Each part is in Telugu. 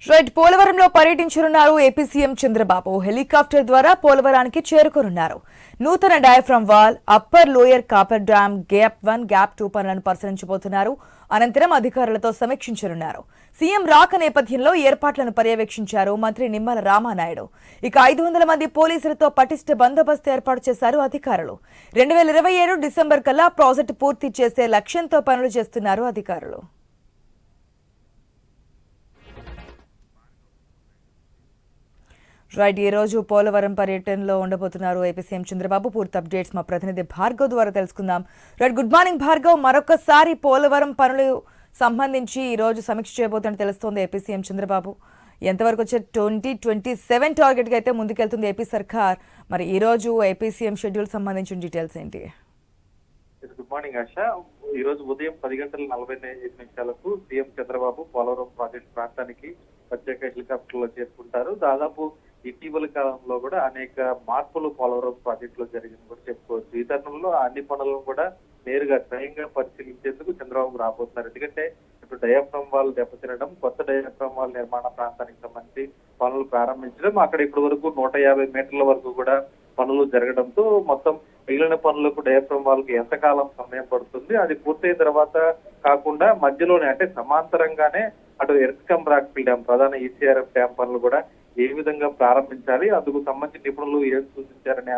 రైట్ పోలవరంలో పర్యటించనున్నారు ఏపీ సీఎం చంద్రబాబు. హెలికాప్టర్ ద్వారా పోలవరానికి చేరుకోనున్నారు. నూతన diaphragm wall, upper lower copper dam, gap 1, gap 2 పనులను పరిశీలించబోతున్నారు. అనంతరం అధికారులతో సమీక్షించనున్నారు. సీఎం రాక నేపథ్యంలో ఏర్పాట్లను పర్యవేక్షించారు మంత్రి నిమ్మల రామానాయుడు. ఇక 500 మంది పోలీసులతో పటిష్ట బందోబస్తు ఏర్పాటు చేశారు అధికారులు. 2027 డిసెంబర్ కల్లా ప్రాజెక్టు పూర్తి చేసే లక్ష్యంతో పనులు చేస్తున్నారు అధికారులు. రైట్, ఈ రోజు పోలవరం పర్యటనలో ఉండబోతున్నారు ఏపీ సీఎం చంద్రబాబు. పూర్తి అప్డేట్స్ మా ప్రతినిధి భార్గవ్ ద్వారా తెలుసుకుందాం. Right, good morning Bhargav. మరొకసారి పోలవరం పనులు సంబంధించి ఈ రోజు సమీక్ష చేయబోతున్నట్టు తెలుస్తోంది ఏపీ సీఎం చంద్రబాబు. ఎంతవరకు వచ్చే 2027 టార్గెట్గా అయితే ముందుకెళ్తుంది ఏపీ సర్కార్. మరి ఈ రోజు ఏపీ సీఎం షెడ్యూల్ సంబంధించిన డీటెయిల్స్ ఏంటి? గుడ్ మార్నింగ్ ఆశ. ఈ రోజు ఉదయం 10:45 సీఎం చంద్రబాబు పోలవరం ప్రాజెక్టు ప్రాంతానికి ప్రత్యేక హెలికాప్టర్ లో చేరుకుంటారు. దాదాపు ఇటీవల కాలంలో కూడా అనేక మార్పులు పోలవరం ప్రాజెక్ట్ లో జరిగింది కూడా చెప్పుకోవచ్చు. ఈ తరుణంలో అన్ని పనులను కూడా నేరుగా స్వయంగా పరిశీలించేందుకు చంద్రబాబు రాబోతున్నారు. ఎందుకంటే ఇప్పుడు డయాఫ్రమ్ వాల్ దెబ్బతినడం, కొత్త డయాఫ్రమ్ వాల్ నిర్మాణ ప్రాంతానికి సంబంధించి పనులు ప్రారంభించడం, అక్కడ ఇప్పటి వరకు 150 మీటర్ల వరకు కూడా పనులు జరగడంతో మొత్తం మిగిలిన పనులకు డయాఫ్రమ్ వాల్ కి ఎంతకాలం సమయం పడుతుంది, అది పూర్తయిన తర్వాత కాకుండా మధ్యలోనే అంటే సమాంతరంగానే అటు ఎర్త్కమ్ రాక్ఫిల్ డ్యామ్, ప్రధాన ఈసీఆర్ఎఫ్ డ్యామ్ పనులు కూడా ఏ విధంగా ప్రారంభించాలి, అందుకు సంబంధించిన నిపుణులు ఏం సూచించారనే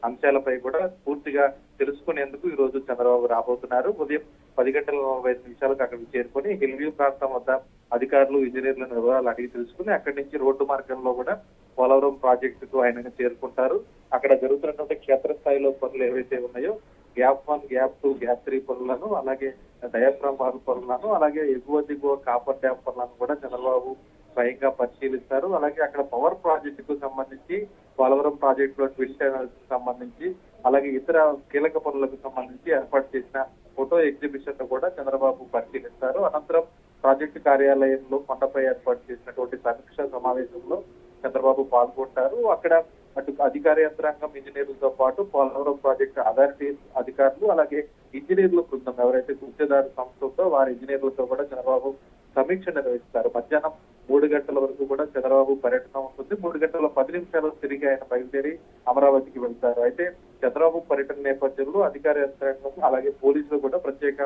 అంశాలపై కూడా పూర్తిగా తెలుసుకునేందుకు ఈ రోజు చంద్రబాబు రాబోతున్నారు. ఉదయం 10:45 అక్కడికి చేరుకొని హిల్వ్యూ ప్రాంతం వద్ద అధికారులు, ఇంజనీర్ల వివరాలు అడిగి తెలుసుకుని అక్కడి నుంచి రోడ్డు మార్గంలో కూడా పోలవరం ప్రాజెక్టుకు ఆయన చేరుకుంటారు. అక్కడ జరుగుతున్నటువంటి క్షేత్రస్థాయిలో పనులు ఏవైతే ఉన్నాయో గ్యాప్ 1, గ్యాప్ 2, గ్యాప్ 3 పనులను, అలాగే డయాఫ్రమ్ వాల్ పనులను, అలాగే ఎగువ దిగువ కాపర్ డ్యామ్ పనులను కూడా చంద్రబాబు స్వయంగా పరిశీలిస్తారు. అలాగే అక్కడ పవర్ ప్రాజెక్టుకు సంబంధించి, పోలవరం ప్రాజెక్టులో ట్విన్ టనల్స్ సంబంధించి, అలాగే ఇతర కీలక పనులకు సంబంధించి ఏర్పాటు చేసిన ఫోటో ఎగ్జిబిషన్ కూడా చంద్రబాబు పరిశీలిస్తారు. అనంతరం ప్రాజెక్టు కార్యాలయంలో కొండపై ఏర్పాటు చేసినటువంటి సమీక్ష సమావేశంలో చంద్రబాబు పాల్గొంటారు. అక్కడ అటు అధికార యంత్రాంగం, ఇంజనీర్లతో పాటు పోలవరం ప్రాజెక్టు అథారిటీ అధికారులు, అలాగే ఇంజనీర్ల బృందం ఎవరైతే గుర్తిదారు సంస్థతో వారి ఇంజనీర్లతో కూడా చంద్రబాబు సమీక్ష నిర్వహిస్తారు. మధ్యాహ్నం 3 గంటల వరకు కూడా చంద్రబాబు పర్యటన ఉంటుంది. 3:10 తిరిగి ఆయన బయలుదేరి అమరావతికి వెళ్తారు. అయితే చంద్రబాబు పర్యటన నేపథ్యంలో అధికార యంత్రాంగం అలాగే పోలీసులు కూడా ప్రత్యేక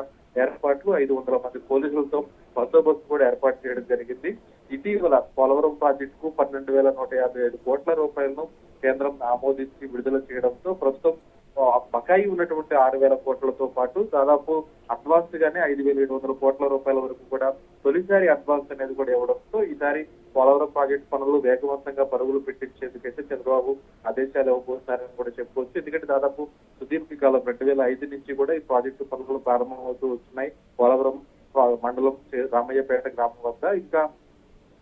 ఏర్పాట్లు, 500 మంది పోలీసులతో బందోబస్తు కూడా ఏర్పాటు చేయడం జరిగింది. ఇటీవల పోలవరం ప్రాజెక్టుకు 12,157 కోట్ల రూపాయలను కేంద్రం ఆమోదించి విడుదల చేయడంతో ప్రస్తుతం బకాయి ఉన్నటువంటి 6,000 కోట్లతో పాటు దాదాపు అడ్వాన్స్ గానే 5,700 కోట్ల రూపాయల వరకు కూడా తొలిసారి అడ్వాన్స్ అనేది కూడా ఇవ్వడంతో ఈసారి పోలవరం ప్రాజెక్టు పనులు వేగవంతంగా పరుగులు పెట్టించేందుకైతే చంద్రబాబు ఆదేశాలు ఇవ్వబోతున్నారని కూడా చెప్పుకోవచ్చు. ఎందుకంటే దాదాపు సుదీర్ఘకాలం 2005 నుంచి కూడా ఈ ప్రాజెక్టు పనులు ప్రారంభమవుతూ వస్తున్నాయి. పోలవరం మండలం రామయ్యపేట గ్రామం వద్ద ఇంకా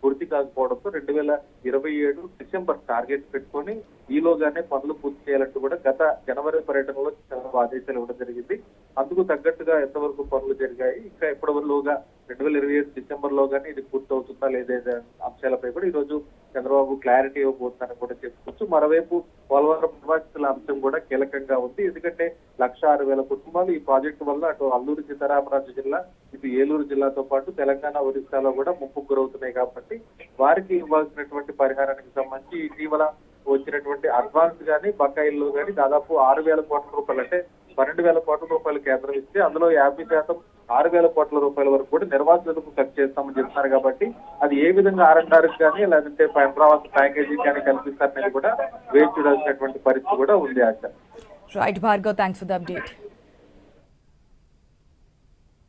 పూర్తి కాకపోవడంతో 2027 డిసెంబర్ టార్గెట్ పెట్టుకొని ఈలోగానే పనులు పూర్తి చేయాలంటూ కూడా గత జనవరి పర్యటనలో చంద్రబాబు ఆదేశాలు ఇవ్వడం జరిగింది. అందుకు తగ్గట్టుగా ఎంతవరకు పనులు జరిగాయి, ఇంకా ఎప్పటిలోగా 2027 డిసెంబర్ లోగానే ఇది పూర్తవుతుందా లేదా అంశాలపై కూడా ఈ రోజు చంద్రబాబు క్లారిటీ ఇవ్వబోతుందని కూడా చెప్పుకోవచ్చు. మరోవైపు పోలవరం నివాసితుల అంశం కూడా కీలకంగా ఉంది. ఎందుకంటే 106,000 కుటుంబాలు ఈ ప్రాజెక్టు వల్ల అటు అల్లూరు సీతారామరాజు జిల్లా, ఇటు ఏలూరు జిల్లాతో పాటు తెలంగాణ, ఒరిస్సాలో కూడా ముప్పుకు గురవుతున్నాయి. కాబట్టి వారికి ఇవ్వాల్సినటువంటి పరిహారానికి సంబంధించి ఇటీవల వచ్చినటువంటి అడ్వాన్స్ గానీ బకాయిల్లో గానీ దాదాపు 6,000 కోట్ల రూపాయలు, అంటే 12,000 కోట్ల రూపాయలు కేంద్రం ఇస్తే అందులో 50% 6,000 కోట్ల రూపాయల వరకు కూడా నిర్వాసితులకు ఖర్చు చేస్తామని చెప్తున్నారు. కాబట్టి అది ఏ విధంగా R&R కానీ లేదంటే పునరావాస ప్యాకేజీ కానీ కల్పిస్తారనేది కూడా వేచి చూడాల్సినటువంటి పరిస్థితి కూడా ఉంది. ఆశ. Right Bhargav, thanks for the update.